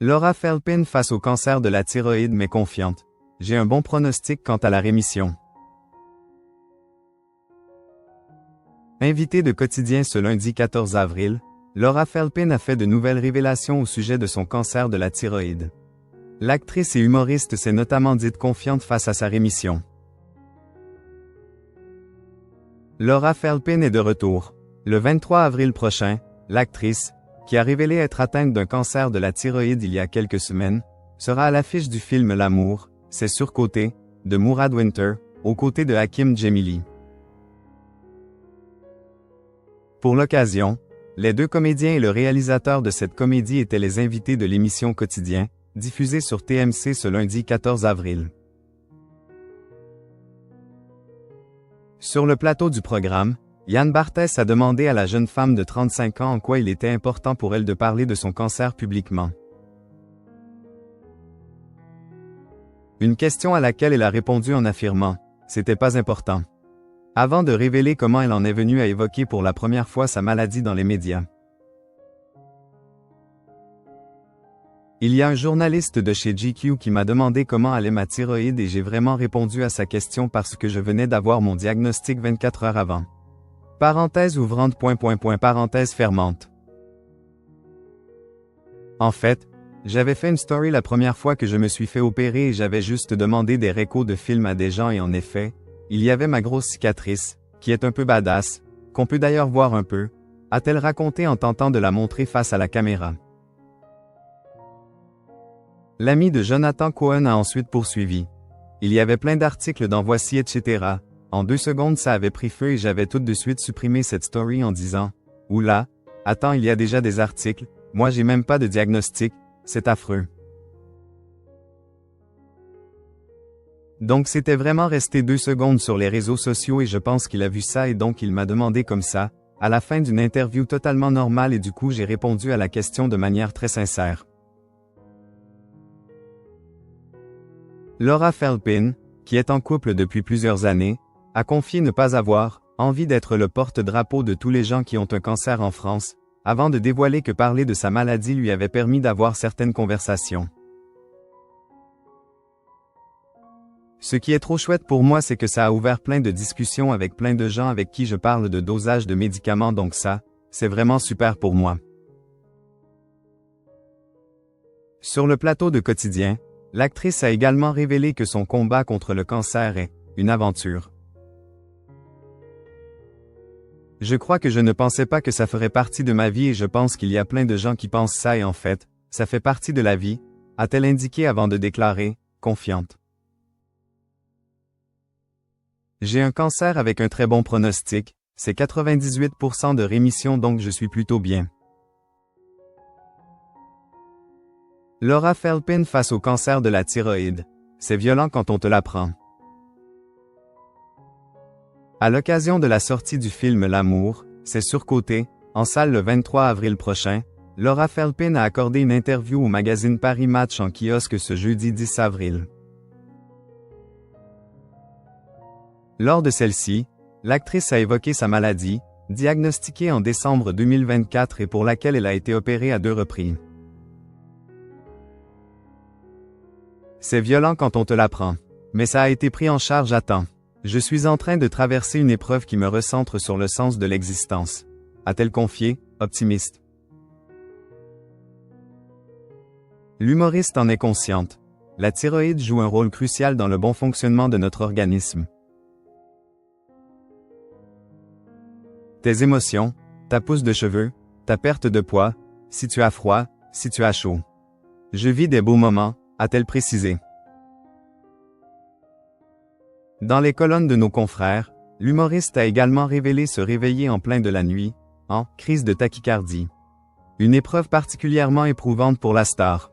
Laura Felpin face au cancer de la thyroïde mais confiante. J'ai un bon pronostic quant à la rémission. Invitée de Quotidien ce lundi 14 avril, Laura Felpin a fait de nouvelles révélations au sujet de son cancer de la thyroïde. L'actrice et humoriste s'est notamment dite confiante face à sa rémission. Laura Felpin est de retour. Le 23 avril prochain, l'actrice, qui a révélé être atteinte d'un cancer de la thyroïde il y a quelques semaines, sera à l'affiche du film L'amour, c'est surcoté, de Mourad Winter, aux côtés de Hakim Djemili. Pour l'occasion, les deux comédiens et le réalisateur de cette comédie étaient les invités de l'émission Quotidien, diffusée sur TMC ce lundi 14 avril. Sur le plateau du programme, Yann Barthès a demandé à la jeune femme de 35 ans en quoi il était important pour elle de parler de son cancer publiquement. Une question à laquelle elle a répondu en affirmant « C'était pas important », avant de révéler comment elle en est venue à évoquer pour la première fois sa maladie dans les médias. Il y a un journaliste de chez GQ qui m'a demandé comment allait ma thyroïde et j'ai vraiment répondu à sa question parce que je venais d'avoir mon diagnostic 24 heures avant. Parenthèse ouvrante ... parenthèse fermante. En fait, j'avais fait une story la première fois que je me suis fait opérer et j'avais juste demandé des récos de films à des gens et en effet, il y avait ma grosse cicatrice, qui est un peu badass, qu'on peut d'ailleurs voir un peu, a-t-elle raconté en tentant de la montrer face à la caméra. L'ami de Jonathan Cohen a ensuite poursuivi. Il y avait plein d'articles dans Voici etc. En 2 secondes ça avait pris feu et j'avais tout de suite supprimé cette story en disant « Oula, attends il y a déjà des articles, moi j'ai même pas de diagnostic, c'est affreux. » Donc c'était vraiment resté 2 secondes sur les réseaux sociaux et je pense qu'il a vu ça et donc il m'a demandé comme ça, à la fin d'une interview totalement normale et du coup j'ai répondu à la question de manière très sincère. Laura Felpin, qui est en couple depuis plusieurs années, a confié ne pas avoir envie d'être le porte-drapeau de tous les gens qui ont un cancer en France, avant de dévoiler que parler de sa maladie lui avait permis d'avoir certaines conversations. Ce qui est trop chouette pour moi c'est que ça a ouvert plein de discussions avec plein de gens avec qui je parle de dosage de médicaments donc ça, c'est vraiment super pour moi. Sur le plateau de Quotidien, l'actrice a également révélé que son combat contre le cancer est une aventure. Je crois que je ne pensais pas que ça ferait partie de ma vie et je pense qu'il y a plein de gens qui pensent ça et en fait, ça fait partie de la vie, a-t-elle indiqué avant de déclarer, confiante. J'ai un cancer avec un très bon pronostic, c'est 98% de rémission donc je suis plutôt bien. Laura Felpin face au cancer de la thyroïde. C'est violent quand on te l'apprend. À l'occasion de la sortie du film L'amour, c'est surcoté, en salle le 23 avril prochain, Laura Felpin a accordé une interview au magazine Paris Match en kiosque ce jeudi 10 avril. Lors de celle-ci, l'actrice a évoqué sa maladie, diagnostiquée en décembre 2024 et pour laquelle elle a été opérée à 2 reprises. C'est violent quand on te l'apprend, mais ça a été pris en charge à temps. Je suis en train de traverser une épreuve qui me recentre sur le sens de l'existence. A-t-elle confié, optimiste. L'humoriste en est consciente. La thyroïde joue un rôle crucial dans le bon fonctionnement de notre organisme. Tes émotions, ta pousse de cheveux, ta perte de poids, si tu as froid, si tu as chaud. Je vis des beaux moments, a-t-elle précisé. Dans les colonnes de nos confrères, l'humoriste a également révélé se réveiller en plein de la nuit, en crise de tachycardie. Une épreuve particulièrement éprouvante pour la star.